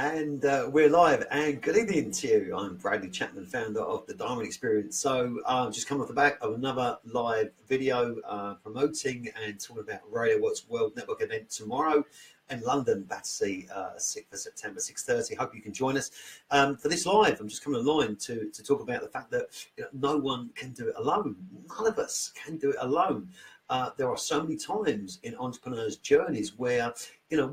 And we're live, and good evening to you. I'm Bradley Chapman, founder of the Diamond Experience. So just coming off the back of another live video promoting and talking about Radio Works World Network event tomorrow in London. That's the 6th of September, 6:30. Hope you can join us for this live. I'm just coming online to talk about the fact that no one can do it alone. None of us can do it alone. There are so many times in entrepreneurs' journeys where,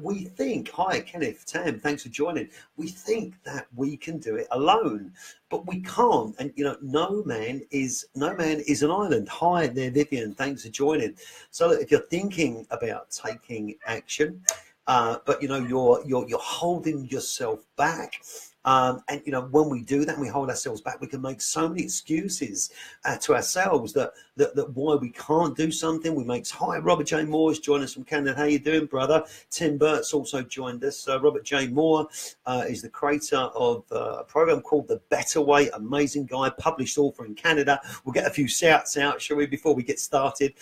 we think, hi, Kenneth, Tam, thanks for joining. We think that we can do it alone, but we can't. And, no man is an island. Hi there, Vivian, thanks for joining. So if you're thinking about taking action, but, you're holding yourself back, and when we do that and we hold ourselves back, we can make so many excuses to ourselves that why we can't do something. We make, hi, Robert J. Moore is joining us from Canada. How you doing, brother? Tim Burt's also joined us. Robert J. Moore is the creator of a program called The Better Way. Amazing guy, published author in Canada. We'll get a few shouts out, shall we, before we get started.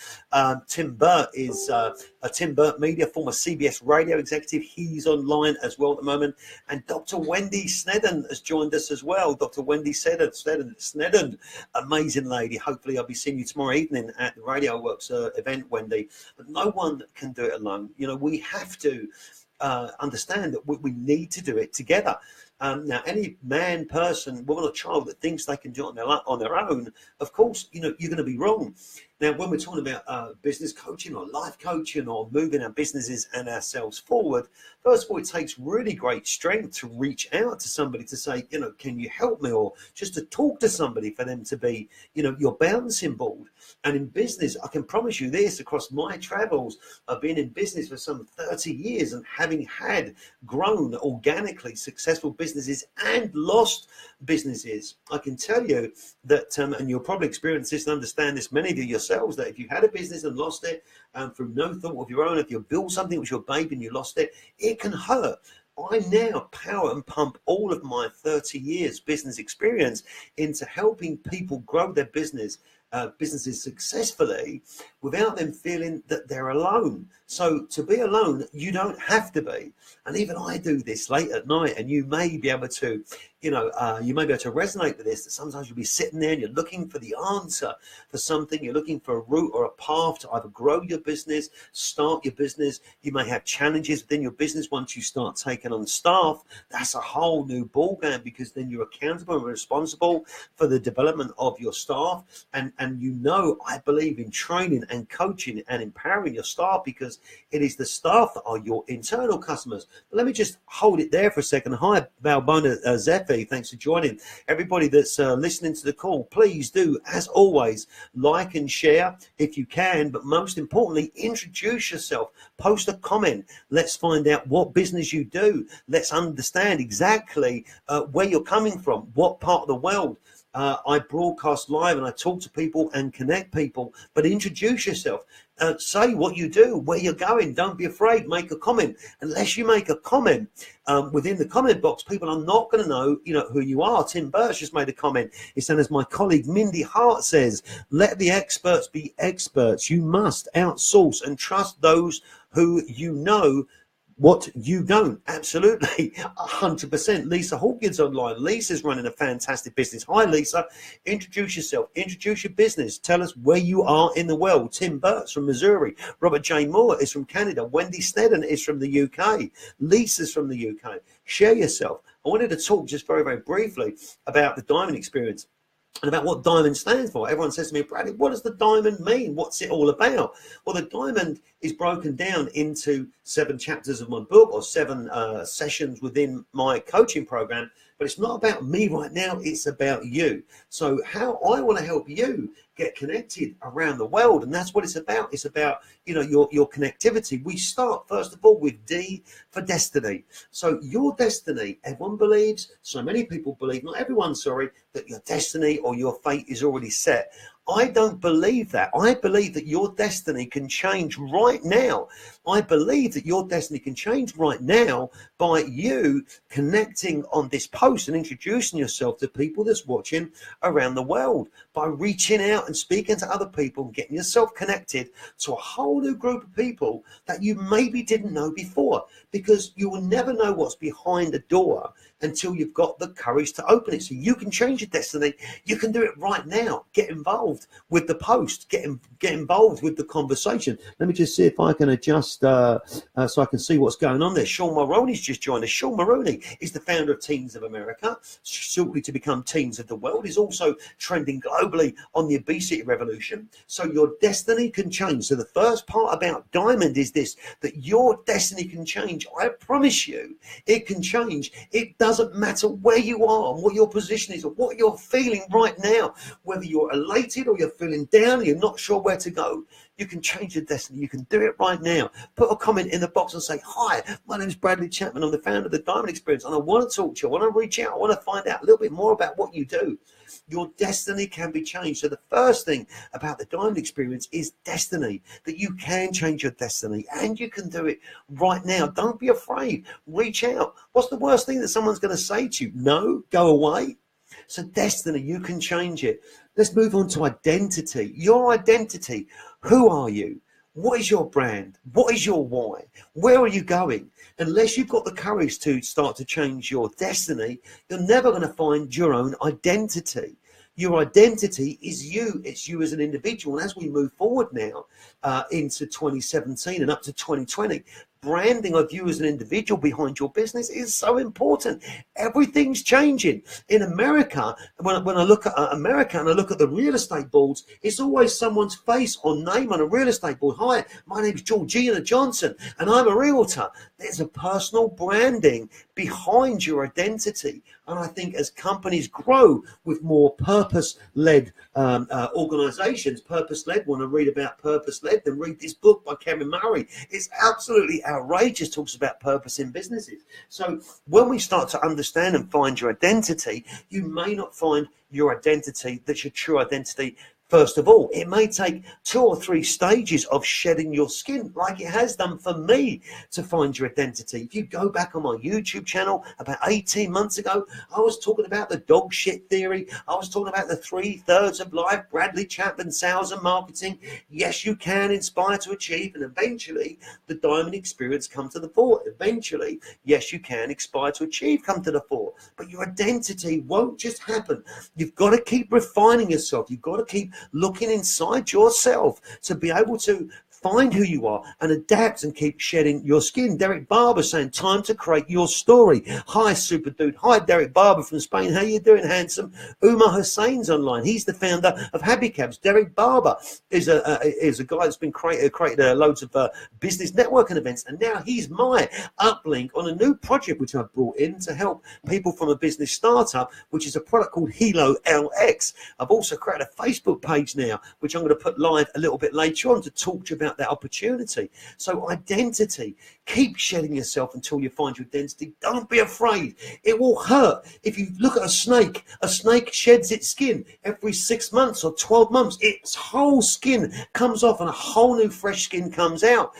Tim Burt is a Tim Burt Media, former CBS radio executive. He's online as well at the moment. And Dr. Wendy Snedden has joined us as well. Dr. Wendy Snedden, amazing lady. Hopefully I'll be seeing you tomorrow evening at the Radio Works event, Wendy. But no one can do it alone. We have to understand that we need to do it together. Now, any man, person, woman or child that thinks they can do it on their own, of course, you're going to be wrong. Now, when we're talking about business coaching or life coaching or moving our businesses and ourselves forward, first of all, it takes really great strength to reach out to somebody to say, can you help me? Or just to talk to somebody for them to be, your bouncing board. And in business, I can promise you this, across my travels, I've been in business for some 30 years and having had grown organically successful businesses and lost businesses, I can tell you that, and you'll probably experience this and understand this, many of you yourselves, that if you had a business and lost it through no thought of your own, if you built something which was your baby and you lost it, it can hurt. I now power and pump all of my 30 years business experience into helping people grow their businesses successfully without them feeling that they're alone. So to be alone, you don't have to be. And even I do this late at night, and you may be able to, resonate with this, that sometimes you'll be sitting there and you're looking for the answer for something. You're looking for a route or a path to either grow your business, start your business. You may have challenges within your business once you start taking on staff. That's a whole new ballgame, because then you're accountable and responsible for the development of your staff. And I believe in training and coaching and empowering your staff, because it is the staff that are your internal customers. But let me just hold it there for a second. Hi, Balbona Zephi, thanks for joining. Everybody that's listening to the call, please do, as always, like and share if you can. But most importantly, introduce yourself. Post a comment. Let's find out what business you do. Let's understand exactly where you're coming from, what part of the world. I broadcast live and I talk to people and connect people, but introduce yourself. Say what you do, where you're going. Don't be afraid. Make a comment. Unless you make a comment within the comment box, people are not going to know, who you are. Tim Birch just made a comment. It's saying, as my colleague Mindy Hart says, let the experts be experts. You must outsource and trust those who you know what you don't. Absolutely, 100%. Lisa Hawkins online. Lisa's running a fantastic business. Hi, Lisa. Introduce yourself. Introduce your business. Tell us where you are in the world. Tim Burt's from Missouri. Robert J. Moore is from Canada. Wendy Snedden is from the UK. Lisa's from the UK. Share yourself. I wanted to talk just very, very briefly about the Diamond Experience and about what Diamond stands for. Everyone says to me, Bradley, what does the Diamond mean? What's it all about? Well, the Diamond is broken down into 7 chapters of my book, or 7 sessions within my coaching program. But it's not about me right now. It's about you. So how I want to help you get connected around the world. And that's what it's about. It's about, your connectivity. We start, first of all, with D for destiny. So your destiny, everyone believes, so many people believe, not everyone, sorry, that your destiny or your fate is already set. I don't believe that. I believe that your destiny can change right now. I believe that your destiny can change right now by you connecting on this post and introducing yourself to people that's watching around the world, by reaching out and speaking to other people and getting yourself connected to a whole new group of people that you maybe didn't know before, because you will never know what's behind a door until you've got the courage to open it. So you can change your destiny. You can do it right now. Get involved with the post. Get involved with the conversation. Let me just see if I can adjust so I can see what's going on there. Sean Maroney's just joined us. Sean Maroney is the founder of Teens of America, shortly to become Teens of the World. He's also trending globally on the obesity revolution. So your destiny can change. So the first part about Diamond is this, that your destiny can change. I promise you, it can change. It doesn't matter where you are and what your position is or what you're feeling right now, whether you're elated or you're feeling down and you're not sure where to go. You can change your destiny. You can do it right now. Put a comment in the box and say, hi, my name is Bradley Chapman. I'm the founder of the D.I.A.M.O.N.D Experience, and I want to talk to you. I want to reach out. I want to find out a little bit more about what you do. Your destiny can be changed. So the first thing about the D.I.A.M.O.N.D Experience is destiny, that you can change your destiny and you can do it right now. Don't be afraid. Reach out. What's the worst thing that someone's going to say to you? No, go away. So destiny, you can change it. Let's move on to identity. Your identity. Who are you? What is your brand? What is your why? Where are you going? Unless you've got the courage to start to change your destiny, you're never going to find your own identity. Your identity is you. It's you as an individual. And as we move forward now into 2017 and up to 2020, branding of you as an individual behind your business is so important. Everything's changing. In America, when I look at America and I look at the real estate boards, it's always someone's face or name on a real estate board. Hi, my name's Georgina Johnson and I'm a realtor. There's a personal branding behind your identity. And I think as companies grow with more purpose-led organizations, purpose-led, want to read about purpose-led, then read this book by Kevin Murray. It's absolutely outrageous, talks about purpose in businesses. So when we start to understand and find your identity, you may not find your identity that's your true identity. First of all, it may take 2 or 3 stages of shedding your skin, like it has done for me, to find your identity. If you go back on my YouTube channel about 18 months ago, I was talking about the dog shit theory. I was talking about the 3/3 of life, Bradley Chapman, sales and marketing. Yes, you can inspire to achieve, and eventually the D.I.A.M.O.N.D Experience come to the fore. Eventually, yes, you can inspire to achieve, come to the fore. But your identity won't just happen. You've got to keep refining yourself. You've got to keep looking inside yourself to be able to find who you are and adapt and keep shedding your skin. Derek Barber saying, time to create your story. Hi, super dude. Hi, Derek Barber from Spain. How you doing, handsome? Umar Hussein's online. He's the founder of Happy Cabs. Derek Barber is a guy that's been created loads of business networking events, and now he's my uplink on a new project which I've brought in to help people from a business startup, which is a product called Hilo LX. I've also created a Facebook page now, which I'm going to put live a little bit later on to talk to you about that opportunity. So identity, keep shedding yourself until you find your identity. Don't be afraid. It will hurt. If you look at a snake sheds its skin every 6 months or 12 months. Its whole skin comes off and a whole new fresh skin comes out.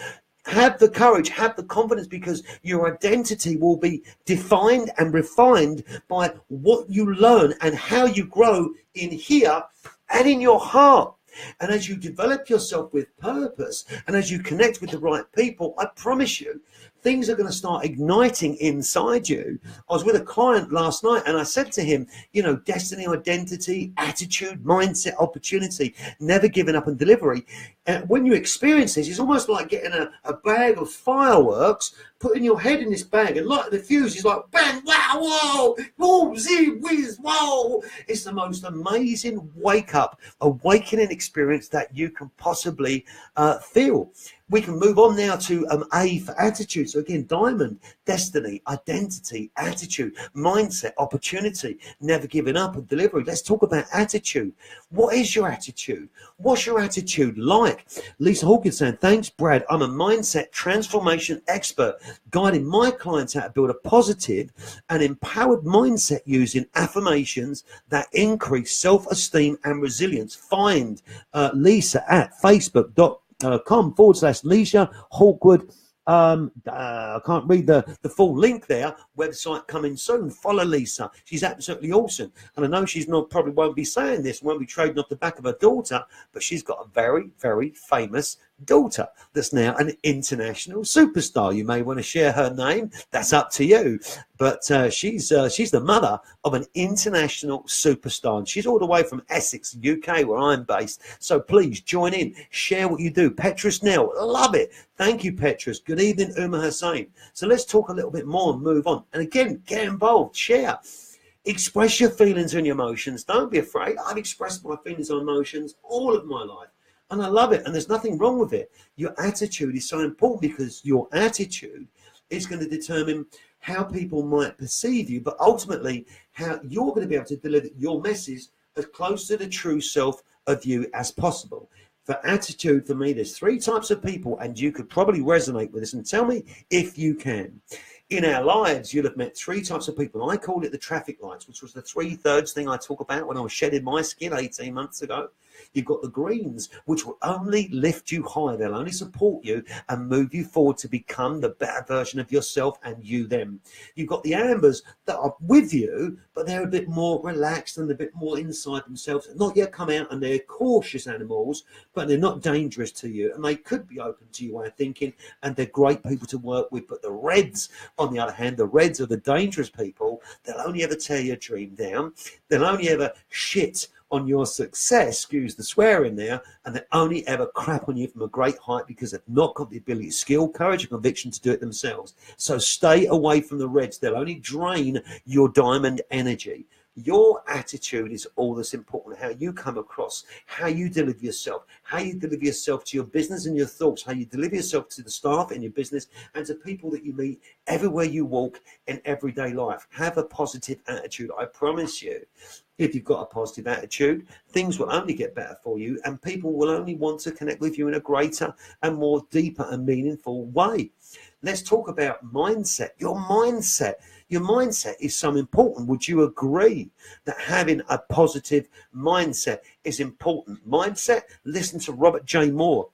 Have the courage, have the confidence, because your identity will be defined and refined by what you learn and how you grow in here and in your heart. And as you develop yourself with purpose and as you connect with the right people, I promise you, things are going to start igniting inside you. I was with a client last night and I said to him, you know, destiny, identity, attitude, mindset, opportunity, never giving up and delivery. And when you experience this, it's almost like getting a bag of fireworks, putting your head in this bag and lighting the fuse is like, bang, wow, whoa, whoa, zee, whiz, whoa. It's the most amazing awakening experience that you can possibly feel. We can move on now to A for attitude. So again, diamond, destiny, identity, attitude, mindset, opportunity, never giving up, and delivery. Let's talk about attitude. What is your attitude? What's your attitude like? Lisa Hawkins saying, thanks, Brad. I'm a mindset transformation expert, guiding my clients how to build a positive and empowered mindset using affirmations that increase self-esteem and resilience. Find Lisa at facebook.com/Lisa Hawkwood. I can't read the full link there. Website coming soon. Follow Lisa. She's absolutely awesome. And I know she's not, probably won't be saying this, won't be trading off the back of her daughter, but she's got a very, very famous daughter that's now an international superstar. You may want to share her name. That's up to you. But she's the mother of an international superstar. And she's all the way from Essex, UK, where I'm based. So please join in. Share what you do. Petrus Nell, love it. Thank you, Petrus. Good evening, Uma Hussain. So let's talk a little bit more and move on. And again, get involved. Share. Express your feelings and your emotions. Don't be afraid. I've expressed my feelings and emotions all of my life. And I love it. And there's nothing wrong with it. Your attitude is so important because your attitude is going to determine how people might perceive you, but ultimately how you're going to be able to deliver your message as close to the true self of you as possible. For attitude, for me, there's 3 types of people, and you could probably resonate with this, and tell me if you can. In our lives, you'll have met 3 types of people. I called it the traffic lights, which was the 3/3 thing I talk about when I was shedding my skin 18 months ago. You've got the greens, which will only lift you high. They'll only support you and move you forward to become the better version of yourself and you them. You've got the ambers that are with you, but they're a bit more relaxed and a bit more inside themselves. Not yet come out, and they're cautious animals, but they're not dangerous to you. And they could be open to your way of thinking, and they're great people to work with. But the reds, on the other hand, the reds are the dangerous people. They'll only ever tear your dream down. They'll only ever shit on your success, excuse the swear in there, and they only ever crap on you from a great height because they've not got the ability, skill, courage, and conviction to do it themselves. So stay away from the reds. They'll only drain your diamond energy. Your attitude is all that's important. How you come across, how you deliver yourself, how you deliver yourself to your business and your thoughts, how you deliver yourself to the staff in your business and to people that you meet everywhere you walk in everyday life. Have a positive attitude. I promise you, if you've got a positive attitude, things will only get better for you, and people will only want to connect with you in a greater and more deeper and meaningful way. Let's talk about mindset. Your mindset. Your mindset is so important. Would you agree that having a positive mindset is important? Mindset, listen to Robert J. Moore,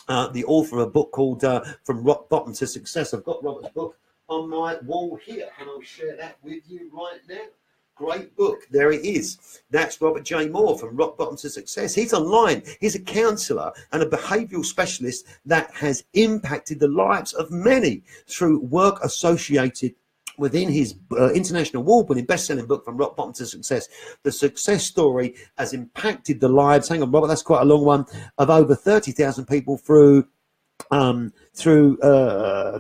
the author of a book called From Rock Bottom to Success. I've got Robert's book on my wall here, and I'll share that with you right now. Great book. There it is. That's Robert J. Moore, From Rock Bottom to Success. He's online. He's a counselor and a behavioral specialist that has impacted the lives of many through work associated within his international award-winning best-selling book, From Rock Bottom to Success. The success story has impacted the lives, hang on, Robert, that's quite a long one, of over 30,000 people through an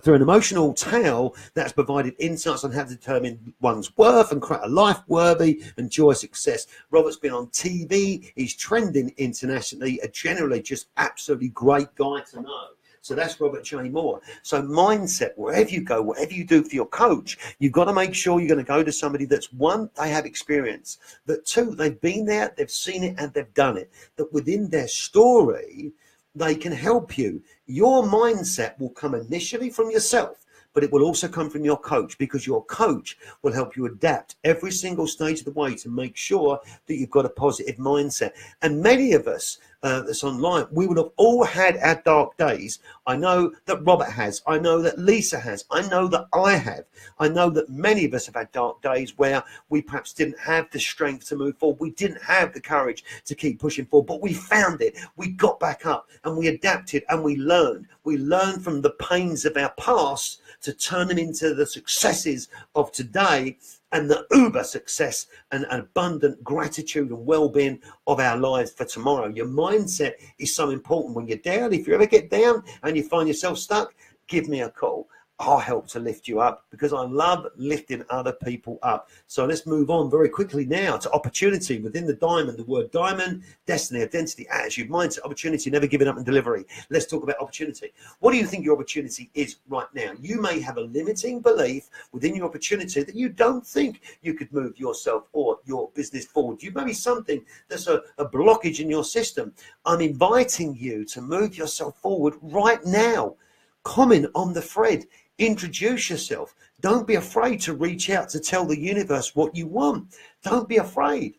emotional tale that's provided insights on how to determine one's worth and create a life worthy and joyous success. Robert's been on TV. He's trending internationally. A generally just absolutely great guy to know. So that's Robert J. Moore. So mindset, wherever you go, whatever you do for your coach, you've got to make sure you're going to go to somebody that's, 1, they have experience, that 2, they've been there, they've seen it, and they've done it. That within their story, they can help you. Your mindset will come initially from yourself, but it will also come from your coach, because your coach will help you adapt every single stage of the way to make sure that you've got a positive mindset. And many of us that's online, we would have all had our dark days. I know that Robert has. I know that Lisa has. I know that I have. I know that many of us have had dark days where we perhaps didn't have the strength to move forward. We didn't have the courage to keep pushing forward, but we found it. We got back up and we adapted and we learned. We learned from the pains of our past to turn them into the successes of today and the uber success and abundant gratitude and well-being of our lives for tomorrow. Your mindset is so important. When you're down, if you ever get down and you find yourself stuck, give me a call. I'll help to lift you up because I love lifting other people up. So let's move on very quickly now to opportunity. Within the diamond, the word diamond, destiny, identity, attitude, mindset, opportunity, never giving up in delivery. Let's talk about opportunity. What do you think your opportunity is right now? You may have a limiting belief within your opportunity that you don't think you could move yourself or your business forward. You may be something that's a blockage in your system. I'm inviting you to move yourself forward right now. Comment on the thread. Introduce yourself. Don't be afraid to reach out to tell the universe what you want. Don't be afraid.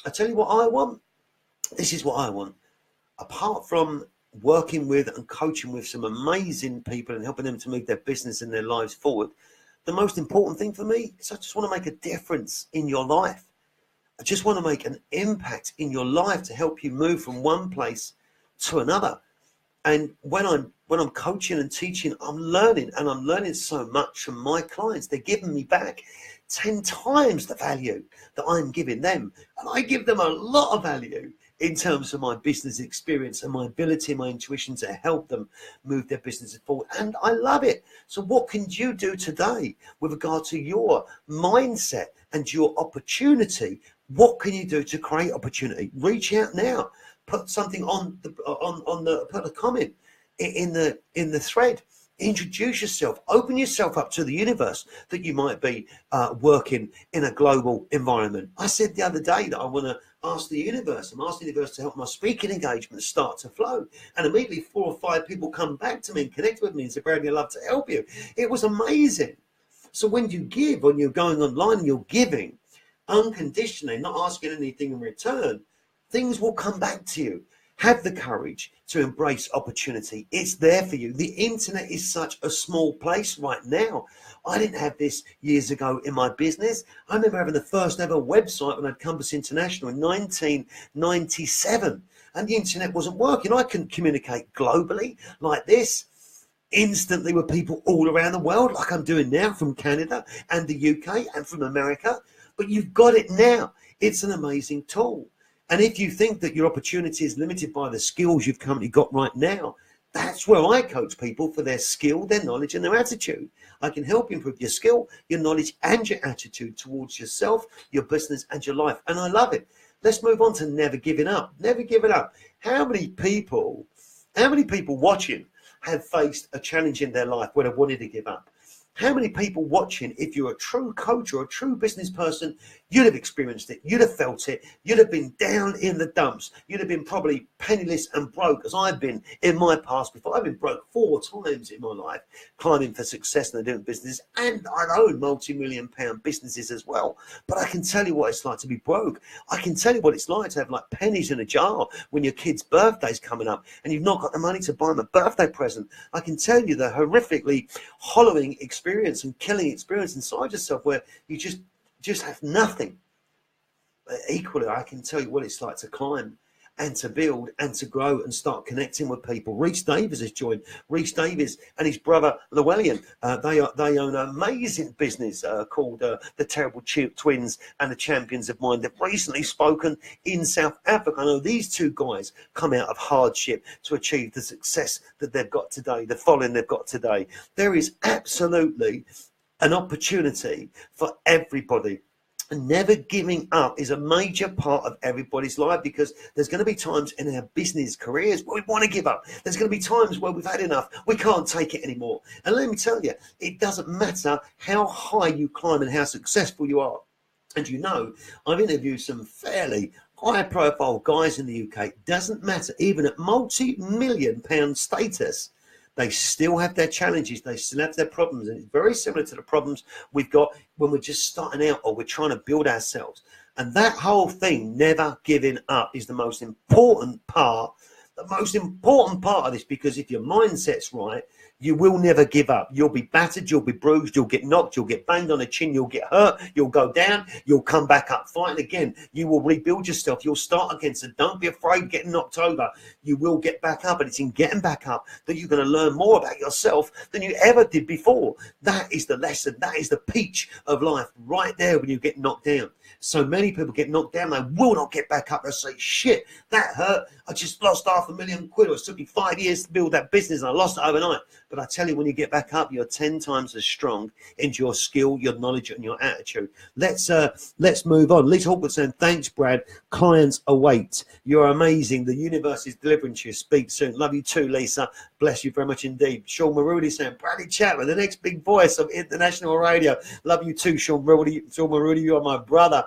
I tell you what I want. This is what I want. Apart from working with and coaching with some amazing people and helping them to move their business and their lives forward, the most important thing for me is I just want to make a difference in your life. I just want to make an impact in your life to help you move from one place to another. And when I'm coaching and teaching, I'm learning, and I'm learning so much from my clients. They're giving me back 10 times the value that I'm giving them. And I give them a lot of value in terms of my business experience and my ability and my intuition to help them move their businesses forward. And I love it. So what can you do today with regard to your mindset and your opportunity? What can you do to create opportunity? Reach out now. Put something put a comment in the thread. Introduce yourself. Open yourself up to the universe that you might be working in a global environment. I said the other day that I want to ask the universe. I'm asking the universe to help my speaking engagement start to flow. And immediately 4 or 5 people come back to me and connect with me and say, Bradley, I'd love to help you. It was amazing. So when you give, when you're going online and you're giving unconditionally, not asking anything in return, things will come back to you. Have the courage to embrace opportunity. It's there for you. The internet is such a small place right now. I didn't have this years ago in my business. I remember having the first ever website when I had Compass International in 1997, and the internet wasn't working. I couldn't communicate globally like this instantly with people all around the world like I'm doing now, from Canada and the UK and from America. But you've got it now. It's an amazing tool. And if you think that your opportunity is limited by the skills you've currently got right now, that's where I coach people for their skill, their knowledge, and their attitude. I can help you improve your skill, your knowledge, and your attitude towards yourself, your business, and your life. And I love it. Let's move on to never giving up. Never giving up. How many people watching have faced a challenge in their life where they wanted to give up? How many people watching, if you're a true coach or a true business person, you'd have experienced it, you'd have felt it, you'd have been down in the dumps, you'd have been probably penniless and broke, as I've been in my past before. I've been broke 4 times in my life, climbing for success in the different businesses, and I own multi-million-pound businesses as well. But I can tell you what it's like to be broke. I can tell you what it's like to have like pennies in a jar when your kid's birthday's coming up and you've not got the money to buy them a birthday present. I can tell you the horrifically hollowing experience and killing experience inside yourself where you just have nothing. But equally, I can tell you what it's like to climb and to build and to grow and start connecting with people. Rhys Davies has joined. Rhys Davies and his brother Llewellyn, they own an amazing business called the Terrible Twins and the Champions of Mind. They've recently spoken in South Africa. I know these 2 guys come out of hardship to achieve the success that they've got today, the following they've got today. There is absolutely an opportunity for everybody. Never giving up is a major part of everybody's life, because there's going to be times in our business careers where we want to give up. There's going to be times where we've had enough. We can't take it anymore. And let me tell you, it doesn't matter how high you climb and how successful you are. And you know, I've interviewed some fairly high-profile guys in the UK. It doesn't matter, even at multi-million-pound status, they still have their challenges. They still have their problems. And it's very similar to the problems we've got when we're just starting out or we're trying to build ourselves. And that whole thing, never giving up, is the most important part. The most important part of this, because if your mindset's right, you will never give up. You'll be battered, you'll be bruised, you'll get knocked, you'll get banged on the chin, you'll get hurt, you'll go down, you'll come back up fighting again. You will rebuild yourself, you'll start again. So don't be afraid of getting knocked over. You will get back up, and it's in getting back up that you're going to learn more about yourself than you ever did before. That is the lesson, that is the peach of life right there when you get knocked down. So many people get knocked down, they will not get back up. They say, shit, that hurt. I just lost £500,000 quid. It took me 5 years to build that business and I lost it overnight. But I tell you, when you get back up, you're 10 times as strong into your skill, your knowledge, and your attitude. Let's move on. Lisa Hawkwood saying, thanks, Brad. Clients await. You're amazing. The universe is delivering to you. Speak soon. Love you too, Lisa. Bless you very much indeed. Sean Marudi saying, Bradley Chapman, the next big voice of international radio. Love you too, Sean Marudi. Sean Marudi, you are my brother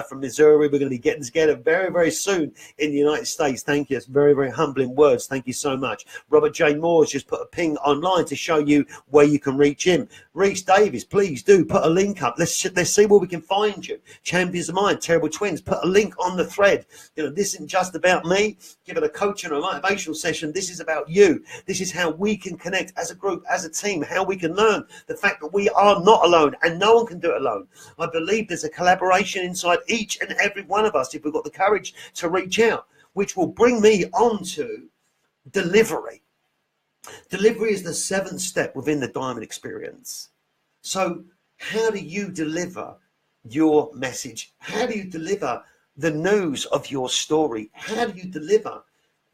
from Missouri. We're going to be getting together very, very soon in the United States. Thank you. It's very, very humbling words. Thank you so much. Robert J. Moore's just put a ping online to show you where you can reach him. Reese Davis, please do put a link up. Let's see where we can find you. Champions of Mind, Terrible Twins, put a link on the thread. You know, this isn't just about me. Give it a coaching or a motivational session. This is about you. This is how we can connect as a group, as a team, how we can learn the fact that we are not alone and no one can do it alone. I believe there's a collaboration inside each and every one of us if we've got the courage to reach out, which will bring me on to delivery. Delivery is the 7th step within the Diamond experience. So how do you deliver your message? How do you deliver the news of your story? How do you deliver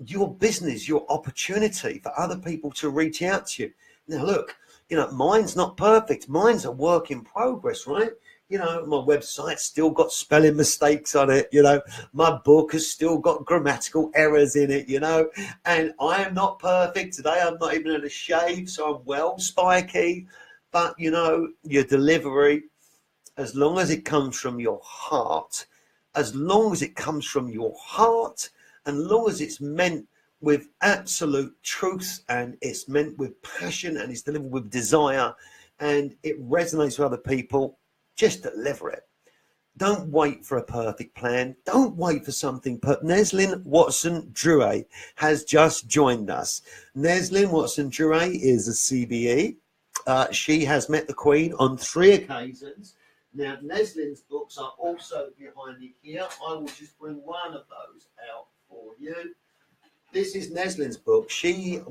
your business, your opportunity for other people to reach out to you? Now, look, you know, mine's not perfect. Mine's a work in progress, right? You know, my website's still got spelling mistakes on it, you know, my book has still got grammatical errors in it, you know, and I am not perfect. Today I'm not even at a shave, so I'm well spiky. But, you know, your delivery, as long as it comes from your heart, as long as it comes from your heart, and long as it's meant with absolute truth and it's meant with passion and it's delivered with desire and it resonates with other people, just deliver it. Don't wait for a perfect plan. Don't wait for something. But Neslin Watson-Drouet has just joined us. Neslin Watson-Drouet is a CBE. She has met the Queen on 3 occasions. Now, Neslin's books are also behind me here. I will just bring one of those out for you. This is Neslin's book. Neslin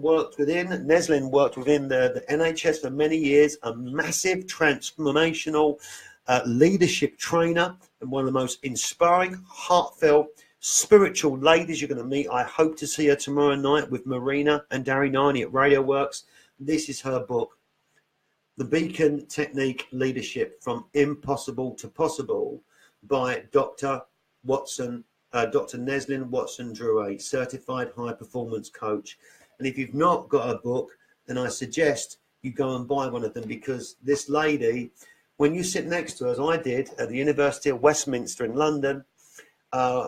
worked within the NHS for many years, a massive transformational leadership trainer and one of the most inspiring, heartfelt, spiritual ladies you're going to meet. I hope to see her tomorrow night with Marina and Darry Nani at Radio Works. This is her book, The Beacon Technique Leadership from Impossible to Possible by Dr. Neslin Watson-Drouet, certified high performance coach. And if you've not got a book, then I suggest you go and buy one of them, because this lady, when you sit next to her, as I did at the University of Westminster in London,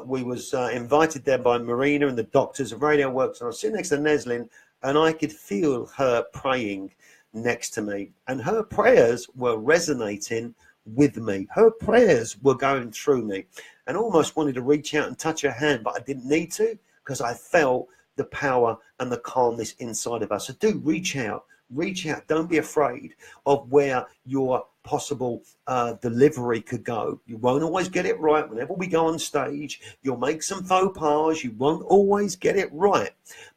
we was invited there by Marina and the doctors of Radio Works, and I was sitting next to Neslin and I could feel her praying next to me, and her prayers were resonating with me. Her prayers were going through me, and almost wanted to reach out and touch her hand, but I didn't need to, because I felt the power and the calmness inside of us. So do reach out. Don't be afraid of where your possible delivery could go. You won't always get it right. Whenever we go on stage, you'll make some faux pas. You won't always get it right.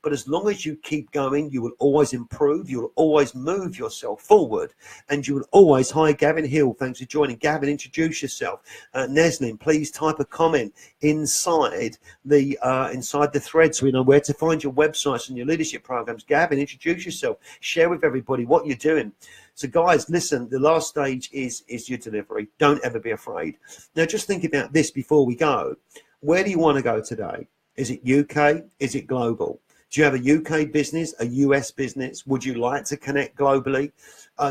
But as long as you keep going, you will always improve. You will always move yourself forward. And you will always, hi, Gavin Hill. Thanks for joining. Gavin, introduce yourself. Neslin, please type a comment inside the thread so we know where to find your websites and your leadership programs. Gavin, introduce yourself. Share with everybody what you're doing. So guys, listen, the last stage is your delivery. Don't ever be afraid. Now, just think about this before we go. Where do you want to go today? Is it UK? Is it global? Do you have a UK business, a US business? Would you like to connect globally?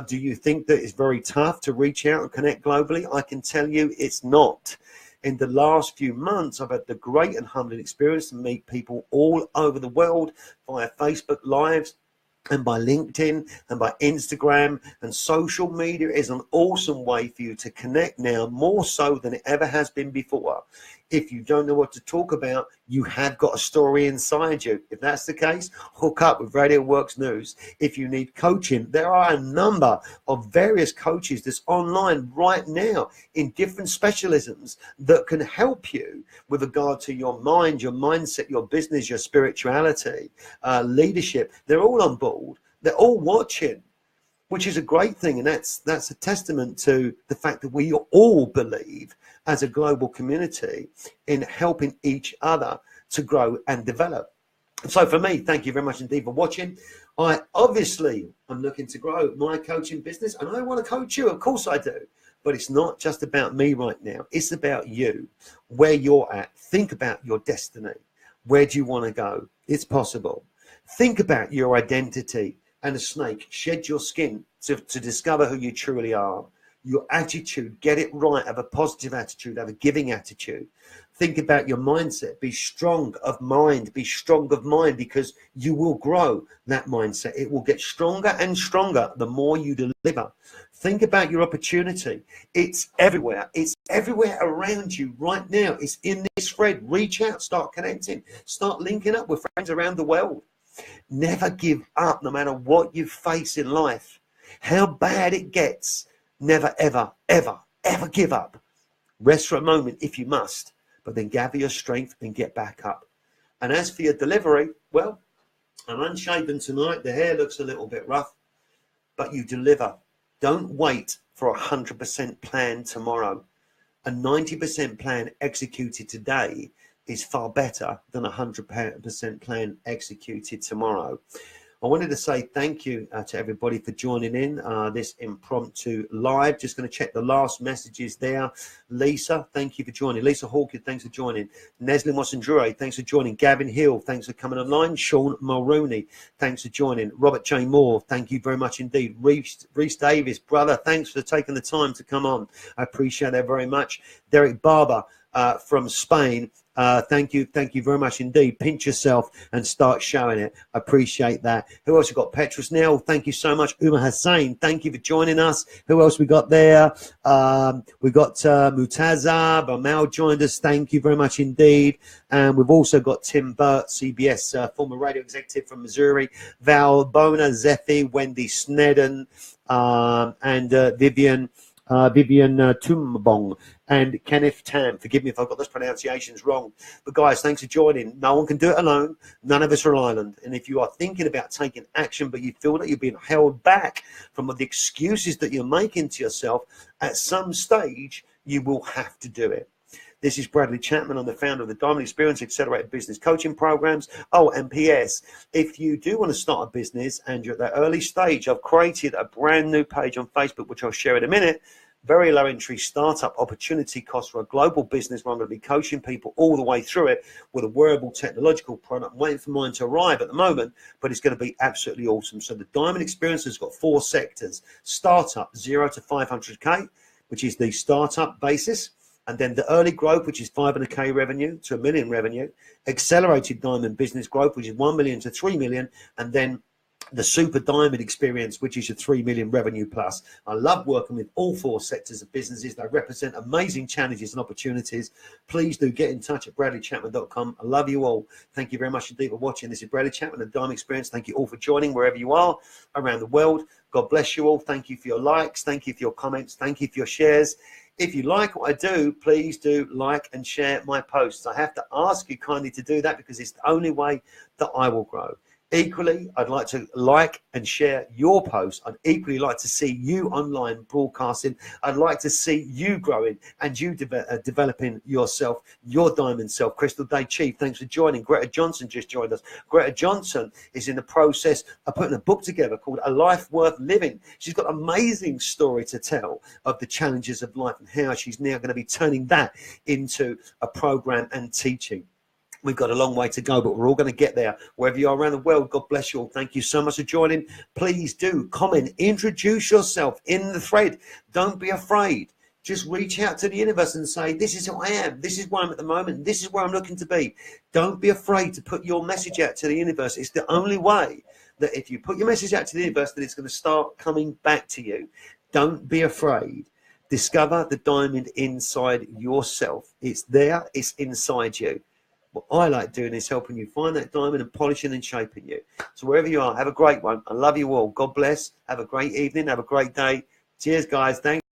Do you think that it's very tough to reach out and connect globally? I can tell you it's not. In the last few months, I've had the great and humbling experience to meet people all over the world via Facebook Lives, and by LinkedIn and by Instagram, and social media is an awesome way for you to connect now, more so than it ever has been before. If you don't know what to talk about, you have got a story inside you. If that's the case, hook up with Radio Works News. If you need coaching, there are a number of various coaches that's online right now in different specialisms that can help you with regard to your mind, your mindset, your business, your spirituality, leadership. They're all on board. They're all watching, which is a great thing. And that's a testament to the fact that we all believe as a global community in helping each other to grow and develop. So for me, thank you very much indeed for watching. I'm looking to grow my coaching business, and I want to coach you. Of course I do. But it's not just about me right now. It's about you, where you're at. Think about your destiny. Where do you want to go? It's possible. Think about your identity and a snake. Shed your skin to discover who you truly are. Your attitude, get it right. Have a positive attitude. Have a giving attitude. Think about your mindset. Be strong of mind. Be strong of mind, because you will grow that mindset. It will get stronger and stronger the more you deliver. Think about your opportunity. It's everywhere. It's everywhere around you right now. It's in this thread. Reach out. Start connecting. Start linking up with friends around the world. Never give up, no matter what you face in life. How bad it gets. Never, ever, ever, ever give up. Rest for a moment if you must, but then gather your strength and get back up. And as for your delivery, well, I'm unshaven tonight. The hair looks a little bit rough, but you deliver. Don't wait for 100% plan tomorrow. A 90% plan executed today is far better than 100% plan executed tomorrow. I wanted to say thank you to everybody for joining in this impromptu live. Just going to check the last messages there. Lisa, thank you for joining. Lisa Hawkins, thanks for joining. Neslin Wasandure, thanks for joining. Gavin Hill, thanks for coming online. Sean Mulrooney, thanks for joining. Robert J. Moore, thank you very much indeed. Reese Davis, brother, thanks for taking the time to come on. I appreciate that very much. Derek Barber from Spain, thank you very much indeed. Pinch yourself and start showing it. I appreciate that. Who else we got? Petrus Neil, thank you so much. Uma Hussain, thank you for joining us. Who else we got there? We got Mutaza Bamal joined us, thank you very much indeed. And we've also got Tim Burt, CBS former radio executive from Missouri, Val Bona Zephi, Wendy Snedden, and Vivian Tumbong and Kenneth Tam. Forgive me if I've got those pronunciations wrong. But guys, thanks for joining. No one can do it alone. None of us are an island. And if you are thinking about taking action, but you feel that you're being held back from the excuses that you're making to yourself, at some stage, you will have to do it. This is Bradley Chapman. I'm the founder of the D.I.A.M.O.N.D Experience Accelerated Business Coaching Programs. Oh, and P.S. if you do want to start a business and you're at that early stage, I've created a brand new page on Facebook, which I'll share in a minute. Very low entry startup opportunity cost for a global business where I'm going to be coaching people all the way through it with a wearable technological product. I'm waiting for mine to arrive at the moment, but it's going to be absolutely awesome. So the D.I.A.M.O.N.D Experience has got 4 sectors. Startup, 0 to 500K, which is the startup basis. And then the early growth, which is 500K revenue to 1 million revenue. Accelerated D.I.A.M.O.N.D business growth, which is 1 million to 3 million. And then the super D.I.A.M.O.N.D experience, which is your 3 million revenue plus. I love working with all 4 sectors of businesses. They represent amazing challenges and opportunities. Please do get in touch at bradley.chapman.com. I love you all. Thank you very much indeed for watching. This is Bradley Chapman, the D.I.A.M.O.N.D Experience. Thank you all for joining wherever you are around the world. God bless you all. Thank you for your likes. Thank you for your comments. Thank you for your shares. If you like what I do, please do like and share my posts. I have to ask you kindly to do that because it's the only way that I will grow. Equally, I'd like to like and share your posts. I'd equally like to see you online broadcasting. I'd like to see you growing and you developing yourself, your diamond self. Crystal Day Chief, thanks for joining. Greta Johnson just joined us. Greta Johnson is in the process of putting a book together called A Life Worth Living. She's got an amazing story to tell of the challenges of life and how she's now going to be turning that into a program and teaching. We've got a long way to go, but we're all going to get there. Wherever you are around the world, God bless you all. Thank you so much for joining. Please do comment, introduce yourself in the thread. Don't be afraid. Just reach out to the universe and say, this is who I am. This is where I'm at the moment. This is where I'm looking to be. Don't be afraid to put your message out to the universe. It's the only way that if you put your message out to the universe, that it's going to start coming back to you. Don't be afraid. Discover the diamond inside yourself. It's there. It's inside you. What I like doing is helping you find that diamond and polishing and shaping you. So wherever you are, have a great one. I love you all. God bless. Have a great evening. Have a great day. Cheers, guys. Thanks.